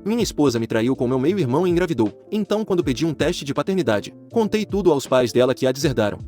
Minha esposa me traiu com meu meio-irmão e engravidou. Então, quando pedi um teste de paternidade, contei tudo aos pais dela que a deserdaram.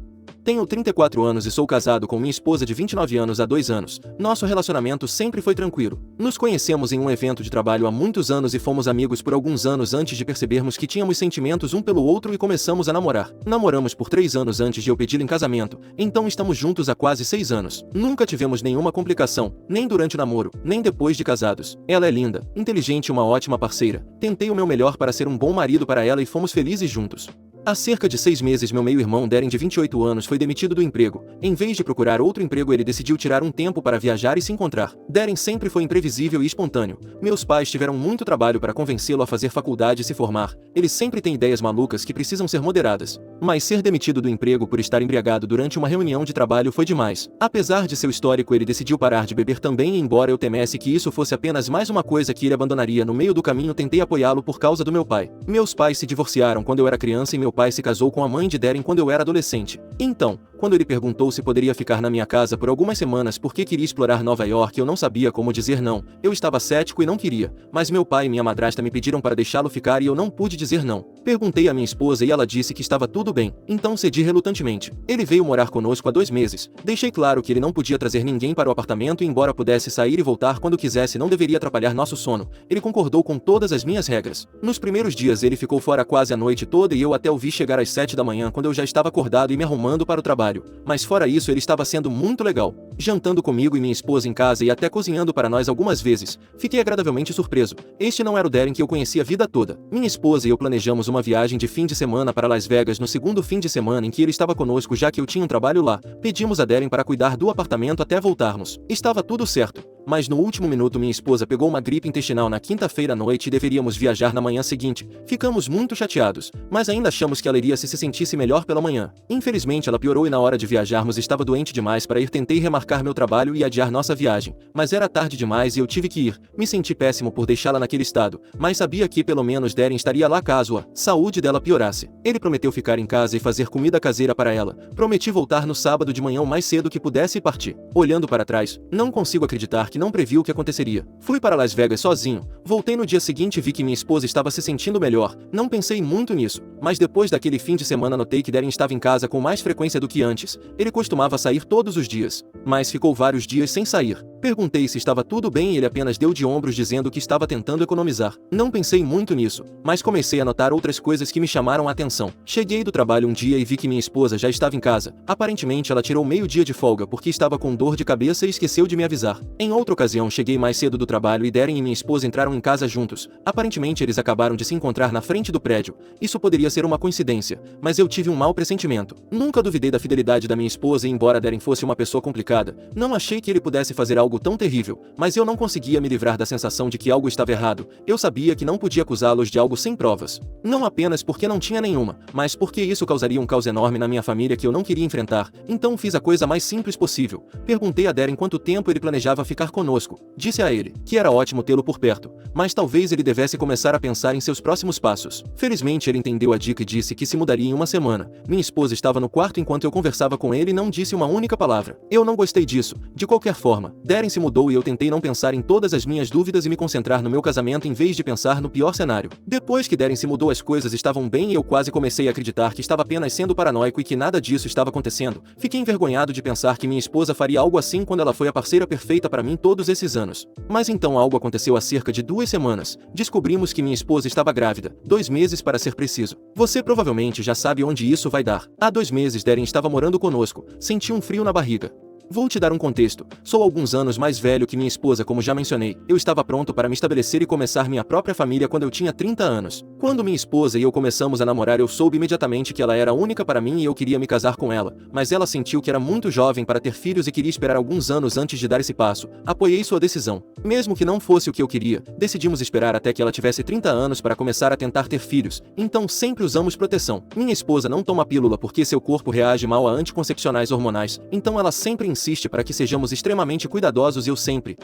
Tenho 34 anos e sou casado com minha esposa de 29 anos há 2 anos. Nosso relacionamento sempre foi tranquilo. Nos conhecemos em um evento de trabalho há muitos anos e fomos amigos por alguns anos antes de percebermos que tínhamos sentimentos um pelo outro e começamos a namorar. Namoramos por 3 anos antes de eu pedi-la em casamento, então estamos juntos há quase 6 anos. Nunca tivemos nenhuma complicação, nem durante o namoro, nem depois de casados. Ela é linda, inteligente e uma ótima parceira. Tentei o meu melhor para ser um bom marido para ela e fomos felizes juntos. Há cerca de 6 meses meu meio-irmão Darren, de 28 anos, foi demitido do emprego. Em vez de procurar outro emprego, ele decidiu tirar um tempo para viajar e se encontrar. Darren sempre foi imprevisível e espontâneo. Meus pais tiveram muito trabalho para convencê-lo a fazer faculdade e se formar. Ele sempre tem ideias malucas que precisam ser moderadas. Mas ser demitido do emprego por estar embriagado durante uma reunião de trabalho foi demais. Apesar de seu histórico, ele decidiu parar de beber também e, embora eu temesse que isso fosse apenas mais uma coisa que ele abandonaria no meio do caminho, tentei apoiá-lo por causa do meu pai. Meus pais se divorciaram quando eu era criança e meu pai se casou com a mãe de Darren quando eu era adolescente. Então, quando ele perguntou se poderia ficar na minha casa por algumas semanas porque queria explorar Nova York, eu não sabia como dizer não. Eu estava cético e não queria, mas meu pai e minha madrasta me pediram para deixá-lo ficar e eu não pude dizer não. Perguntei à minha esposa e ela disse que estava tudo bem, então cedi relutantemente. Ele veio morar conosco há 2 meses. Deixei claro que ele não podia trazer ninguém para o apartamento e, embora pudesse sair e voltar quando quisesse, não deveria atrapalhar nosso sono. Ele concordou com todas as minhas regras. Nos primeiros dias ele ficou fora quase a noite toda e eu até o vi chegar às 7 da manhã, quando eu já estava acordado e me arrumando para o trabalho. Mas fora isso, ele estava sendo muito legal, jantando comigo e minha esposa em casa e até cozinhando para nós algumas vezes. Fiquei agradavelmente surpreso. Este não era o Darren que eu conhecia a vida toda. Minha esposa e eu planejamos uma viagem de fim de semana para Las Vegas no segundo fim de semana em que ele estava conosco, já que eu tinha um trabalho lá. Pedimos a Darren para cuidar do apartamento até voltarmos. Estava tudo certo. Mas no último minuto minha esposa pegou uma gripe intestinal na quinta-feira à noite e deveríamos viajar na manhã seguinte. Ficamos muito chateados, mas ainda achamos que ela iria se sentisse melhor pela manhã. Infelizmente ela piorou e na hora de viajarmos estava doente demais para ir. Tentei remarcar meu trabalho e adiar nossa viagem, mas era tarde demais e eu tive que ir. Me senti péssimo por deixá-la naquele estado, mas sabia que pelo menos Darren estaria lá caso a saúde dela piorasse. Ele prometeu ficar em casa e fazer comida caseira para ela. Prometi voltar no sábado de manhã o mais cedo que pudesse e partir. Olhando para trás, não consigo acreditar que não previ o que aconteceria. Fui para Las Vegas sozinho. Voltei no dia seguinte e vi que minha esposa estava se sentindo melhor. Não pensei muito nisso, mas depois daquele fim de semana notei que Darren estava em casa com mais frequência do que antes. Ele costumava sair todos os dias, mas ficou vários dias sem sair. Perguntei se estava tudo bem e ele apenas deu de ombros dizendo que estava tentando economizar. Não pensei muito nisso, mas comecei a notar outras coisas que me chamaram a atenção. Cheguei do trabalho um dia e vi que minha esposa já estava em casa. Aparentemente ela tirou meio dia de folga porque estava com dor de cabeça e esqueceu de me avisar. Em outra ocasião cheguei mais cedo do trabalho e Darren e minha esposa entraram em casa juntos. Aparentemente eles acabaram de se encontrar na frente do prédio. Isso poderia ser uma coincidência, mas eu tive um mau pressentimento. Nunca duvidei da fidelidade da minha esposa e, embora Darren fosse uma pessoa complicada, não achei que ele pudesse fazer algo tão terrível, mas eu não conseguia me livrar da sensação de que algo estava errado. Eu sabia que não podia acusá-los de algo sem provas. Não apenas porque não tinha nenhuma, mas porque isso causaria um caos enorme na minha família que eu não queria enfrentar. Então fiz a coisa mais simples possível. Perguntei a Darren quanto tempo ele planejava ficar conosco. Disse a ele que era ótimo tê-lo por perto, mas talvez ele devesse começar a pensar em seus próximos passos. Felizmente ele entendeu a dica e disse que se mudaria em uma semana. Minha esposa estava no quarto enquanto eu conversava com ele e não disse uma única palavra. Eu não gostei disso. De qualquer forma, Darren se mudou e eu tentei não pensar em todas as minhas dúvidas e me concentrar no meu casamento em vez de pensar no pior cenário. Depois que Darren se mudou, as coisas estavam bem e eu quase comecei a acreditar que estava apenas sendo paranoico e que nada disso estava acontecendo. Fiquei envergonhado de pensar que minha esposa faria algo assim quando ela foi a parceira perfeita para mim todos esses anos. Mas então algo aconteceu há cerca de 2 semanas. Descobrimos que minha esposa estava grávida, 2 meses para ser preciso. Você provavelmente já sabe onde isso vai dar. Há 2 meses Darren estava morando conosco. Senti um frio na barriga. Vou te dar um contexto. Sou alguns anos mais velho que minha esposa, como já mencionei. Eu estava pronto para me estabelecer e começar minha própria família quando eu tinha 30 anos. Quando minha esposa e eu começamos a namorar, eu soube imediatamente que ela era a única para mim e eu queria me casar com ela, mas ela sentiu que era muito jovem para ter filhos e queria esperar alguns anos antes de dar esse passo. Apoiei sua decisão. Mesmo que não fosse o que eu queria, decidimos esperar até que ela tivesse 30 anos para começar a tentar ter filhos, então sempre usamos proteção. Minha esposa não toma pílula porque seu corpo reage mal a anticoncepcionais hormonais, então ela sempre insiste para que sejamos extremamente cuidadosos e eu sempre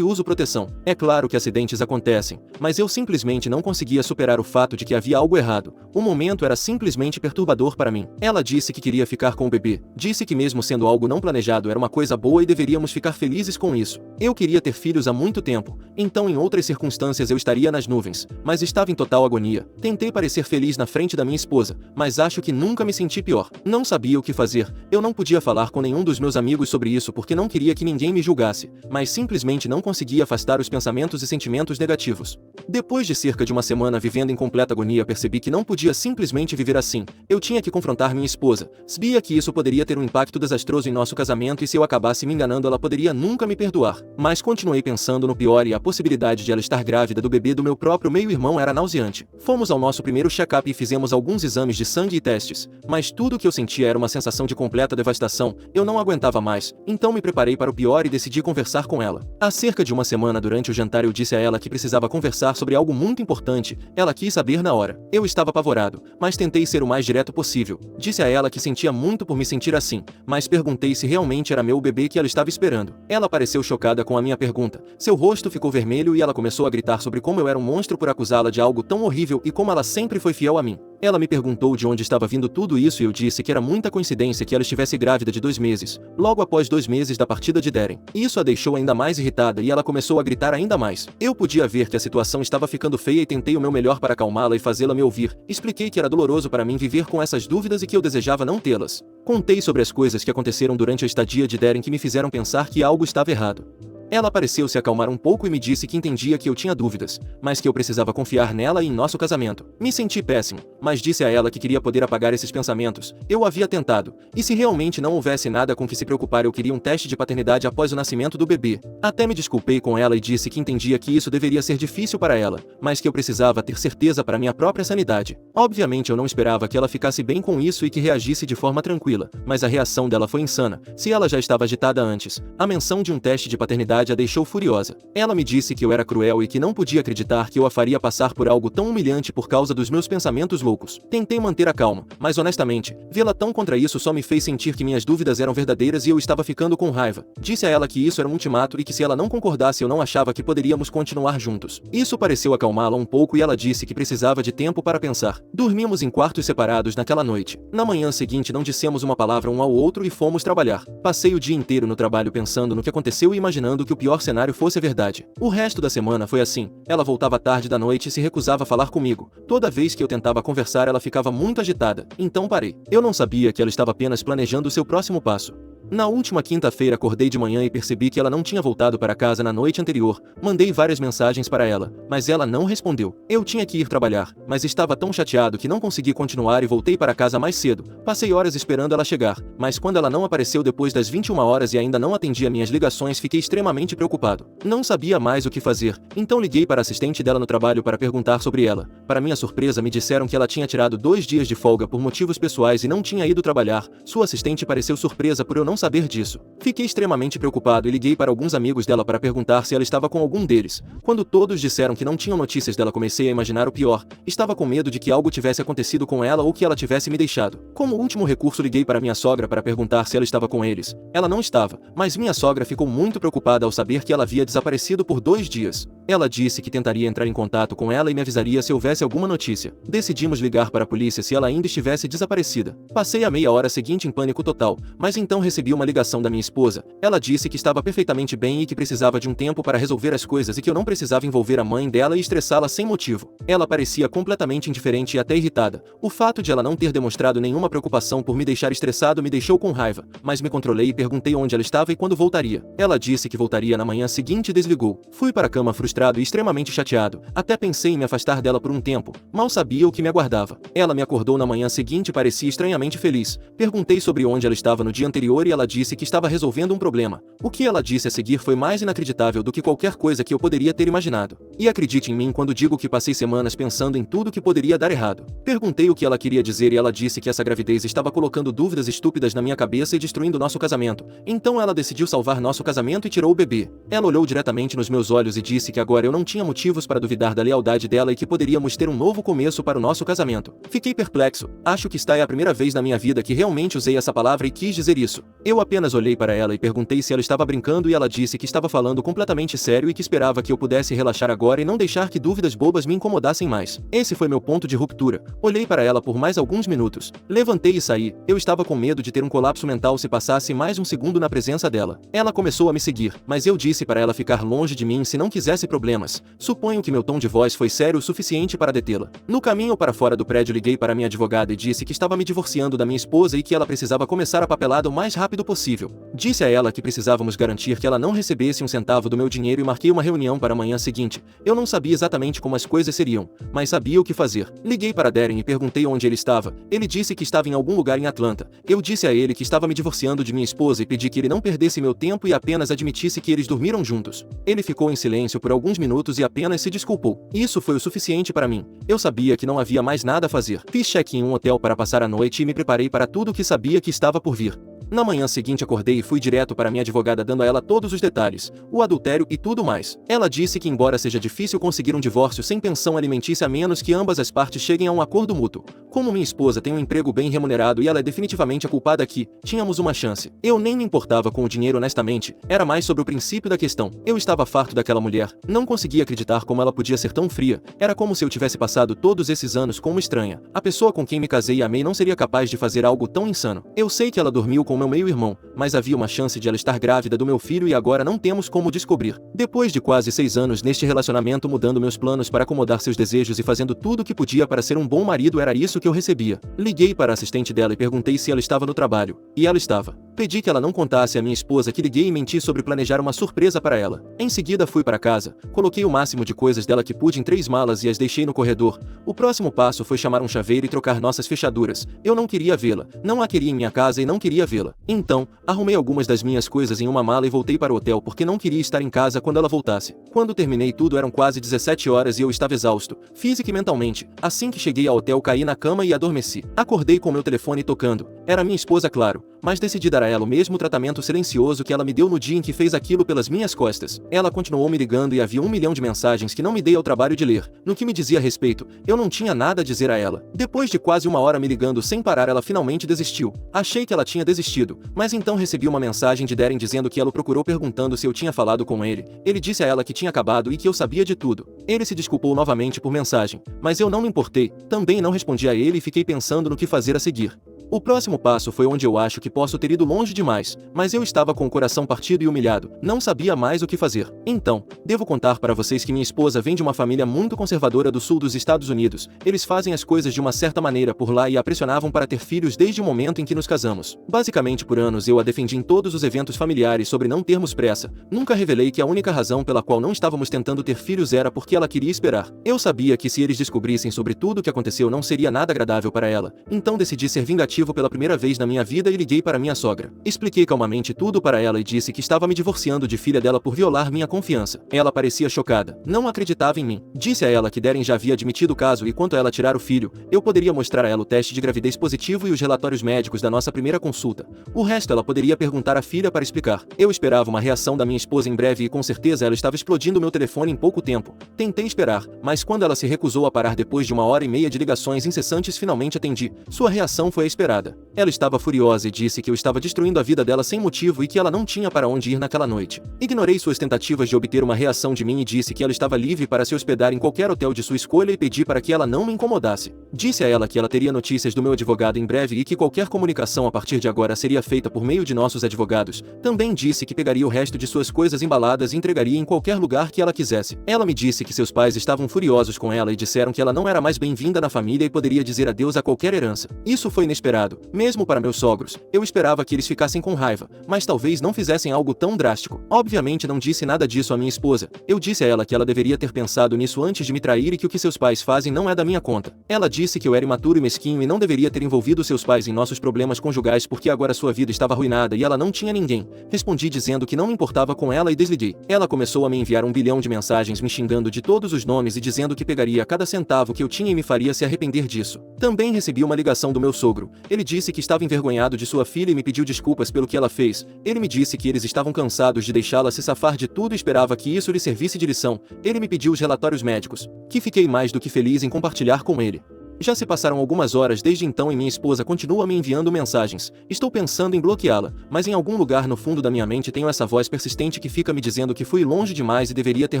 uso proteção. É claro que acidentes acontecem, mas eu simplesmente não conseguia superar o fato de que havia algo errado. O momento era simplesmente perturbador para mim. Ela disse que queria ficar com o bebê. Disse que mesmo sendo algo não planejado era uma coisa boa e deveríamos ficar felizes com isso. Eu queria ter filhos há muito tempo, então em outras circunstâncias eu estaria nas nuvens, mas estava em total agonia. Tentei parecer feliz na frente da minha esposa, mas acho que nunca me senti pior. Não sabia o que fazer. Eu não podia falar com nenhum dos meus amigos sobre isso porque não queria que ninguém me julgasse, mas simplesmente não conseguia afastar os pensamentos e sentimentos negativos. Depois de cerca de uma semana vivendo em completa agonia, percebi que não podia simplesmente viver assim. Eu tinha que confrontar minha esposa. Sabia que isso poderia ter um impacto desastroso em nosso casamento e se eu acabasse me enganando ela poderia nunca me perdoar. Mas continuei pensando no pior e a possibilidade de ela estar grávida do bebê do meu próprio meio-irmão era nauseante. Fomos ao nosso primeiro check-up e fizemos alguns exames de sangue e testes, mas tudo o que eu sentia era uma sensação de completa devastação. Eu não aguentava mais, então me preparei para o pior e decidi conversar com ela. Há cerca de uma semana durante o jantar eu disse a ela que precisava conversar sobre algo muito importante. Ela quis saber na hora. Eu estava apavorado, mas tentei ser o mais direto possível. Disse a ela que sentia muito por me sentir assim, mas perguntei se realmente era meu bebê que ela estava esperando. Ela pareceu chocada com a minha pergunta. Seu rosto ficou vermelho e ela começou a gritar sobre como eu era um monstro por acusá-la de algo tão horrível e como ela sempre foi fiel a mim. Ela me perguntou de onde estava vindo tudo isso e eu disse que era muita coincidência que ela estivesse grávida de 2 meses, logo após 2 meses da partida de Darren. Isso a deixou ainda mais irritada e ela começou a gritar ainda mais. Eu podia ver que a situação estava ficando feia e tentei o meu melhor para acalmá-la e fazê-la me ouvir. Expliquei que era doloroso para mim viver com essas dúvidas e que eu desejava não tê-las. Contei sobre as coisas que aconteceram durante a estadia de Darren que me fizeram pensar que algo estava errado. Ela pareceu se acalmar um pouco e me disse que entendia que eu tinha dúvidas, mas que eu precisava confiar nela e em nosso casamento. Me senti péssimo, mas disse a ela que queria poder apagar esses pensamentos. Eu havia tentado, e se realmente não houvesse nada com que se preocupar eu queria um teste de paternidade após o nascimento do bebê. Até me desculpei com ela e disse que entendia que isso deveria ser difícil para ela, mas que eu precisava ter certeza para minha própria sanidade. Obviamente eu não esperava que ela ficasse bem com isso e que reagisse de forma tranquila, mas a reação dela foi insana. Se ela já estava agitada antes, a menção de um teste de paternidade a deixou furiosa. Ela me disse que eu era cruel e que não podia acreditar que eu a faria passar por algo tão humilhante por causa dos meus pensamentos loucos. Tentei manter a calma, mas honestamente, vê-la tão contra isso só me fez sentir que minhas dúvidas eram verdadeiras e eu estava ficando com raiva. Disse a ela que isso era um ultimato e que se ela não concordasse eu não achava que poderíamos continuar juntos. Isso pareceu acalmá-la um pouco e ela disse que precisava de tempo para pensar. Dormimos em quartos separados naquela noite. Na manhã seguinte não dissemos uma palavra um ao outro e fomos trabalhar. Passei o dia inteiro no trabalho pensando no que aconteceu e imaginando que o pior cenário fosse a verdade. O resto da semana foi assim. Ela voltava tarde da noite e se recusava a falar comigo. Toda vez que eu tentava conversar ela ficava muito agitada. Então parei. Eu não sabia que ela estava apenas planejando o seu próximo passo. Na última quinta-feira acordei de manhã e percebi que ela não tinha voltado para casa na noite anterior. Mandei várias mensagens para ela, mas ela não respondeu. Eu tinha que ir trabalhar, mas estava tão chateado que não consegui continuar e voltei para casa mais cedo. Passei horas esperando ela chegar, mas quando ela não apareceu depois das 21 horas e ainda não atendia minhas ligações, fiquei extremamente preocupado. Não sabia mais o que fazer, então liguei para a assistente dela no trabalho para perguntar sobre ela. Para minha surpresa, me disseram que ela tinha tirado 2 dias de folga por motivos pessoais e não tinha ido trabalhar. Sua assistente pareceu surpresa por eu não saber disso. Fiquei extremamente preocupado e liguei para alguns amigos dela para perguntar se ela estava com algum deles. Quando todos disseram que não tinham notícias dela, comecei a imaginar o pior. Estava com medo de que algo tivesse acontecido com ela ou que ela tivesse me deixado. Como último recurso, liguei para minha sogra para perguntar se ela estava com eles. Ela não estava, mas minha sogra ficou muito preocupada ao saber que ela havia desaparecido por 2 dias. Ela disse que tentaria entrar em contato com ela e me avisaria se houvesse alguma notícia. Decidimos ligar para a polícia se ela ainda estivesse desaparecida. Passei a meia hora seguinte em pânico total, mas então recebi uma ligação da minha esposa. Ela disse que estava perfeitamente bem e que precisava de um tempo para resolver as coisas e que eu não precisava envolver a mãe dela e estressá-la sem motivo. Ela parecia completamente indiferente e até irritada. O fato de ela não ter demonstrado nenhuma preocupação por me deixar estressado me deixou com raiva, mas me controlei e perguntei onde ela estava e quando voltaria. Ela disse que voltaria na manhã seguinte e desligou. Fui para a cama frustrado e extremamente chateado. Até pensei em me afastar dela por um tempo. Mal sabia o que me aguardava. Ela me acordou na manhã seguinte e parecia estranhamente feliz. Perguntei sobre onde ela estava no dia anterior e ela disse que estava resolvendo um problema. O que ela disse a seguir foi mais inacreditável do que qualquer coisa que eu poderia ter imaginado. E acredite em mim quando digo que passei semanas pensando em tudo que poderia dar errado. Perguntei o que ela queria dizer e ela disse que essa gravidez estava colocando dúvidas estúpidas na minha cabeça e destruindo nosso casamento. Então ela decidiu salvar nosso casamento e tirou o bebê. Ela olhou diretamente nos meus olhos e disse que agora eu não tinha motivos para duvidar da lealdade dela e que poderíamos ter um novo começo para o nosso casamento. Fiquei perplexo. Acho que esta é a primeira vez na minha vida que realmente usei essa palavra e quis dizer isso. Eu apenas olhei para ela e perguntei se ela estava brincando e ela disse que estava falando completamente sério e que esperava que eu pudesse relaxar agora e não deixar que dúvidas bobas me incomodassem mais. Esse foi meu ponto de ruptura. Olhei para ela por mais alguns minutos. Levantei e saí. Eu estava com medo de ter um colapso mental se passasse mais um segundo na presença dela. Ela começou a me seguir, mas eu disse para ela ficar longe de mim se não quisesse problemas. Suponho que meu tom de voz foi sério o suficiente para detê-la. No caminho para fora do prédio liguei para minha advogada e disse que estava me divorciando da minha esposa e que ela precisava começar a papelada o mais rápido possível. Disse a ela que precisávamos garantir que ela não recebesse um centavo do meu dinheiro e marquei uma reunião para a manhã seguinte. Eu não sabia exatamente como as coisas seriam, mas sabia o que fazer. Liguei para Darren e perguntei onde ele estava. Ele disse que estava em algum lugar em Atlanta. Eu disse a ele que estava me divorciando de minha esposa e pedi que ele não perdesse meu tempo e apenas admitisse que eles dormiram juntos. Ele ficou em silêncio por alguns minutos e apenas se desculpou. Isso foi o suficiente para mim. Eu sabia que não havia mais nada a fazer. Fiz check-in em um hotel para passar a noite e me preparei para tudo o que sabia que estava por vir. Na manhã seguinte acordei e fui direto para minha advogada dando a ela todos os detalhes, o adultério e tudo mais. Ela disse que embora seja difícil conseguir um divórcio sem pensão alimentícia a menos que ambas as partes cheguem a um acordo mútuo. Como minha esposa tem um emprego bem remunerado e ela é definitivamente a culpada aqui, tínhamos uma chance. Eu nem me importava com o dinheiro honestamente, era mais sobre o princípio da questão. Eu estava farto daquela mulher, não conseguia acreditar como ela podia ser tão fria, era como se eu tivesse passado todos esses anos com uma estranha. A pessoa com quem me casei e amei não seria capaz de fazer algo tão insano. Eu sei que ela dormiu com meu meio-irmão, mas havia uma chance de ela estar grávida do meu filho e agora não temos como descobrir. Depois de quase 6 anos neste relacionamento mudando meus planos para acomodar seus desejos e fazendo tudo o que podia para ser um bom marido era isso que eu recebia. Liguei para a assistente dela e perguntei se ela estava no trabalho, e ela estava. Pedi que ela não contasse à minha esposa que liguei e menti sobre planejar uma surpresa para ela. Em seguida fui para casa, coloquei o máximo de coisas dela que pude em 3 malas e as deixei no corredor. O próximo passo foi chamar um chaveiro e trocar nossas fechaduras. Eu não queria vê-la, não a queria em minha casa e não queria vê-la. Então, arrumei algumas das minhas coisas em uma mala e voltei para o hotel porque não queria estar em casa quando ela voltasse. Quando terminei tudo eram quase 17 horas e eu estava exausto, física e mentalmente. Assim que cheguei ao hotel caí na cama e adormeci. Acordei com meu telefone tocando. Era minha esposa, claro, mas decidi dar a ela o mesmo tratamento silencioso que ela me deu no dia em que fez aquilo pelas minhas costas. Ela continuou me ligando e havia 1 milhão de mensagens que não me dei ao trabalho de ler. No que me dizia a respeito, eu não tinha nada a dizer a ela. Depois de quase 1 hora me ligando sem parar ela finalmente desistiu. Achei que ela tinha desistido, mas então recebi uma mensagem de Darren dizendo que ela o procurou perguntando se eu tinha falado com ele. Ele disse a ela que tinha acabado e que eu sabia de tudo. Ele se desculpou novamente por mensagem, mas eu não me importei. Também não respondi a ele e fiquei pensando no que fazer a seguir. O próximo passo foi onde eu acho que posso ter ido longe demais, mas eu estava com o coração partido e humilhado, não sabia mais o que fazer. Então, devo contar para vocês que minha esposa vem de uma família muito conservadora do sul dos Estados Unidos. Eles fazem as coisas de uma certa maneira por lá e a pressionavam para ter filhos desde o momento em que nos casamos. Basicamente por anos eu a defendi em todos os eventos familiares sobre não termos pressa. Nunca revelei que a única razão pela qual não estávamos tentando ter filhos era porque ela queria esperar. Eu sabia que se eles descobrissem sobre tudo o que aconteceu não seria nada agradável para ela, então decidi ser vingativo pela primeira vez na minha vida e liguei para minha sogra. Expliquei calmamente tudo para ela e disse que estava me divorciando de filha dela por violar minha confiança. Ela parecia chocada. Não acreditava em mim. Disse a ela que Darren já havia admitido o caso e quanto a ela tirar o filho, eu poderia mostrar a ela o teste de gravidez positivo e os relatórios médicos da nossa primeira consulta. O resto ela poderia perguntar à filha para explicar. Eu esperava uma reação da minha esposa em breve e com certeza ela estava explodindo meu telefone em pouco tempo. Tentei esperar, mas quando ela se recusou a parar depois de 1h30 de ligações incessantes finalmente atendi. Sua reação foi a esperada. Ela estava furiosa e disse que eu estava destruindo a vida dela sem motivo e que ela não tinha para onde ir naquela noite. Ignorei suas tentativas de obter uma reação de mim e disse que ela estava livre para se hospedar em qualquer hotel de sua escolha e pedi para que ela não me incomodasse. Disse a ela que ela teria notícias do meu advogado em breve e que qualquer comunicação a partir de agora seria feita por meio de nossos advogados. Também disse que pegaria o resto de suas coisas embaladas e entregaria em qualquer lugar que ela quisesse. Ela me disse que seus pais estavam furiosos com ela e disseram que ela não era mais bem-vinda na família e poderia dizer adeus a qualquer herança. Isso foi inesperado, mesmo para meus sogros. Eu esperava que eles ficassem com raiva, mas talvez não fizessem algo tão drástico. Obviamente não disse nada disso à minha esposa. Eu disse a ela que ela deveria ter pensado nisso antes de me trair e que o que seus pais fazem não é da minha conta. Ela disse que eu era imaturo e mesquinho e não deveria ter envolvido seus pais em nossos problemas conjugais porque agora sua vida estava arruinada e ela não tinha ninguém. Respondi dizendo que não me importava com ela e desliguei. Ela começou a me enviar 1 bilhão de mensagens me xingando de todos os nomes e dizendo que pegaria cada centavo que eu tinha e me faria se arrepender disso. Também recebi uma ligação do meu sogro. Ele disse que estava envergonhado de sua filha e me pediu desculpas pelo que ela fez. Ele me disse que eles estavam cansados de deixá-la se safar de tudo e esperava que isso lhe servisse de lição. Ele me pediu os relatórios médicos, que fiquei mais do que feliz em compartilhar com ele. Já se passaram algumas horas desde então e minha esposa continua me enviando mensagens. Estou pensando em bloqueá-la, mas em algum lugar no fundo da minha mente tenho essa voz persistente que fica me dizendo que fui longe demais e deveria ter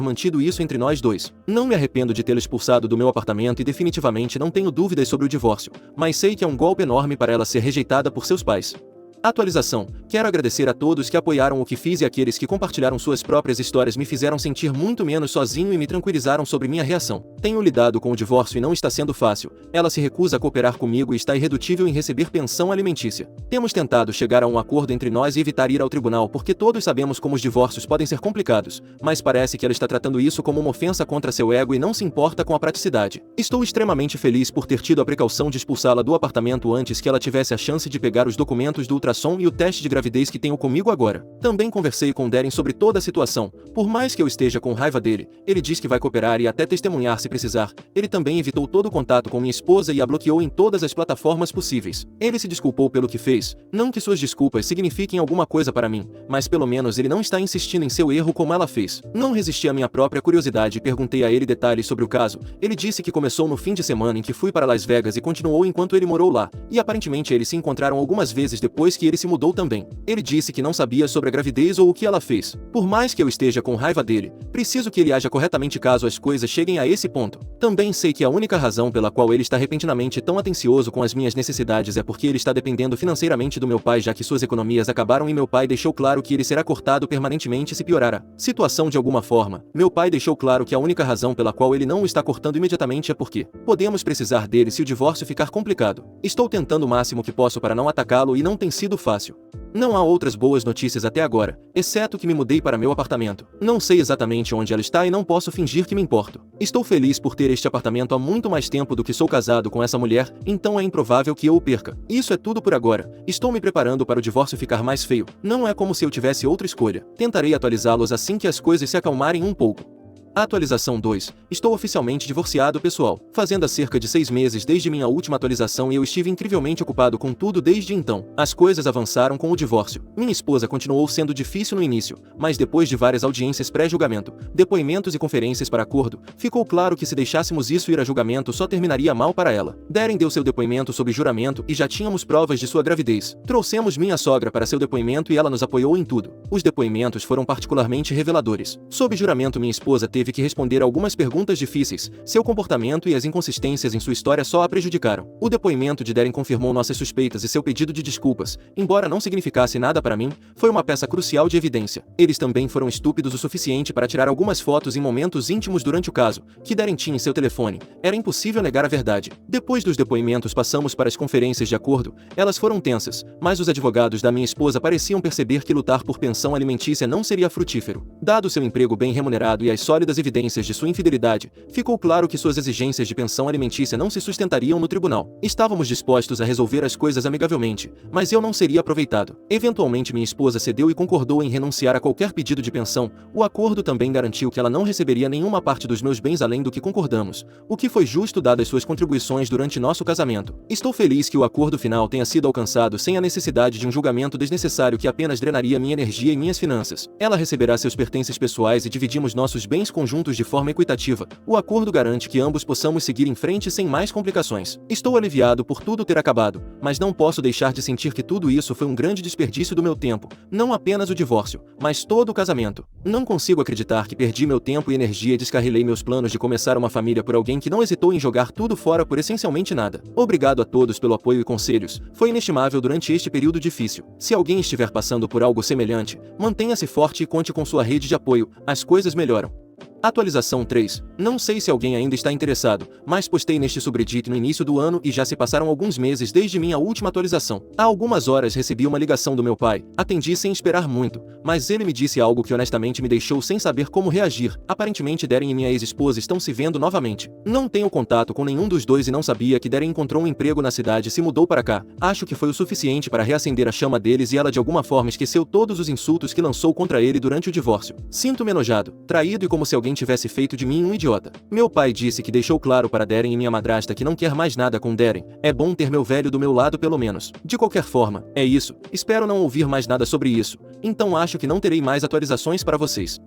mantido isso entre nós dois. Não me arrependo de tê-la expulsado do meu apartamento e definitivamente não tenho dúvidas sobre o divórcio, mas sei que é um golpe enorme para ela ser rejeitada por seus pais. Atualização. Quero agradecer a todos que apoiaram o que fiz e aqueles que compartilharam suas próprias histórias me fizeram sentir muito menos sozinho e me tranquilizaram sobre minha reação. Tenho lidado com o divórcio e não está sendo fácil. Ela se recusa a cooperar comigo e está irredutível em receber pensão alimentícia. Temos tentado chegar a um acordo entre nós e evitar ir ao tribunal porque todos sabemos como os divórcios podem ser complicados, mas parece que ela está tratando isso como uma ofensa contra seu ego e não se importa com a praticidade. Estou extremamente feliz por ter tido a precaução de expulsá-la do apartamento antes que ela tivesse a chance de pegar os documentos do ultrassom e o teste de gravidez que tenho comigo agora. Também conversei com Darren sobre toda a situação. Por mais que eu esteja com raiva dele, ele diz que vai cooperar e até testemunhar se precisar. Ele também evitou todo o contato com minha esposa e a bloqueou em todas as plataformas possíveis. Ele se desculpou pelo que fez. Não que suas desculpas signifiquem alguma coisa para mim, mas pelo menos ele não está insistindo em seu erro como ela fez. Não resisti à minha própria curiosidade e perguntei a ele detalhes sobre o caso. Ele disse que começou no fim de semana em que fui para Las Vegas e continuou enquanto ele morou lá, e aparentemente eles se encontraram algumas vezes depois que ele se mudou também. Ele disse que não sabia sobre a gravidez ou o que ela fez. Por mais que eu esteja com raiva dele, preciso que ele haja corretamente caso as coisas cheguem a esse ponto. Também sei que a única razão pela qual ele está repentinamente tão atencioso com as minhas necessidades é porque ele está dependendo financeiramente do meu pai, já que suas economias acabaram e meu pai deixou claro que ele será cortado permanentemente se piorar a situação de alguma forma. Meu pai deixou claro que a única razão pela qual ele não o está cortando imediatamente é porque podemos precisar dele se o divórcio ficar complicado. Estou tentando o máximo que posso para não atacá-lo e não tem sido fácil. Não há outras boas notícias até agora, exceto que me mudei para meu apartamento. Não sei exatamente onde ela está e não posso fingir que me importo. Estou feliz por ter este apartamento há muito mais tempo do que sou casado com essa mulher, então é improvável que eu o perca. Isso é tudo por agora. Estou me preparando para o divórcio ficar mais feio. Não é como se eu tivesse outra escolha. Tentarei atualizá-los assim que as coisas se acalmarem um pouco. Atualização 2. Estou oficialmente divorciado, pessoal. Fazendo cerca de 6 meses desde minha última atualização e eu estive incrivelmente ocupado com tudo desde então. As coisas avançaram com o divórcio. Minha esposa continuou sendo difícil no início, mas depois de várias audiências pré-julgamento, depoimentos e conferências para acordo, ficou claro que se deixássemos isso ir a julgamento só terminaria mal para ela. Darren deu seu depoimento sob juramento e já tínhamos provas de sua gravidez. Trouxemos minha sogra para seu depoimento e ela nos apoiou em tudo. Os depoimentos foram particularmente reveladores. Sob juramento, minha esposa teve que responder algumas perguntas difíceis. Seu comportamento e as inconsistências em sua história só a prejudicaram. O depoimento de Darren confirmou nossas suspeitas e seu pedido de desculpas, embora não significasse nada para mim, foi uma peça crucial de evidência. Eles também foram estúpidos o suficiente para tirar algumas fotos em momentos íntimos durante o caso, que Darren tinha em seu telefone. Era impossível negar a verdade. Depois dos depoimentos passamos para as conferências de acordo. Elas foram tensas, mas os advogados da minha esposa pareciam perceber que lutar por pensão alimentícia não seria frutífero. Dado seu emprego bem remunerado e as sólidas evidências de sua infidelidade, ficou claro que suas exigências de pensão alimentícia não se sustentariam no tribunal. Estávamos dispostos a resolver as coisas amigavelmente, mas eu não seria aproveitado. Eventualmente minha esposa cedeu e concordou em renunciar a qualquer pedido de pensão. O acordo também garantiu que ela não receberia nenhuma parte dos meus bens além do que concordamos, o que foi justo dadas suas contribuições durante nosso casamento. Estou feliz que o acordo final tenha sido alcançado sem a necessidade de um julgamento desnecessário que apenas drenaria minha energia e minhas finanças. Ela receberá seus pertences pessoais e dividimos nossos bens conjuntos de forma equitativa. O acordo garante que ambos possamos seguir em frente sem mais complicações. Estou aliviado por tudo ter acabado, mas não posso deixar de sentir que tudo isso foi um grande desperdício do meu tempo. Não apenas o divórcio, mas todo o casamento. Não consigo acreditar que perdi meu tempo e energia e descarrilei meus planos de começar uma família por alguém que não hesitou em jogar tudo fora por essencialmente nada. Obrigado a todos pelo apoio e conselhos. Foi inestimável durante este período difícil. Se alguém estiver passando por algo semelhante, mantenha-se forte e conte com sua rede de apoio. As coisas melhoram. Atualização 3. Não sei se alguém ainda está interessado, mas postei neste subreddit no início do ano e já se passaram alguns meses desde minha última atualização. Há algumas horas recebi uma ligação do meu pai. Atendi sem esperar muito, mas ele me disse algo que honestamente me deixou sem saber como reagir. Aparentemente Darren e minha ex-esposa estão se vendo novamente. Não tenho contato com nenhum dos dois e não sabia que Darren encontrou um emprego na cidade e se mudou para cá. Acho que foi o suficiente para reacender a chama deles e ela de alguma forma esqueceu todos os insultos que lançou contra ele durante o divórcio. Sinto-me enojado, traído e como se alguém tivesse feito de mim um idiota. Meu pai disse que deixou claro para Darren e minha madrasta que não quer mais nada com Darren. É bom ter meu velho do meu lado pelo menos. De qualquer forma, é isso. Espero não ouvir mais nada sobre isso. Então acho que não terei mais atualizações para vocês.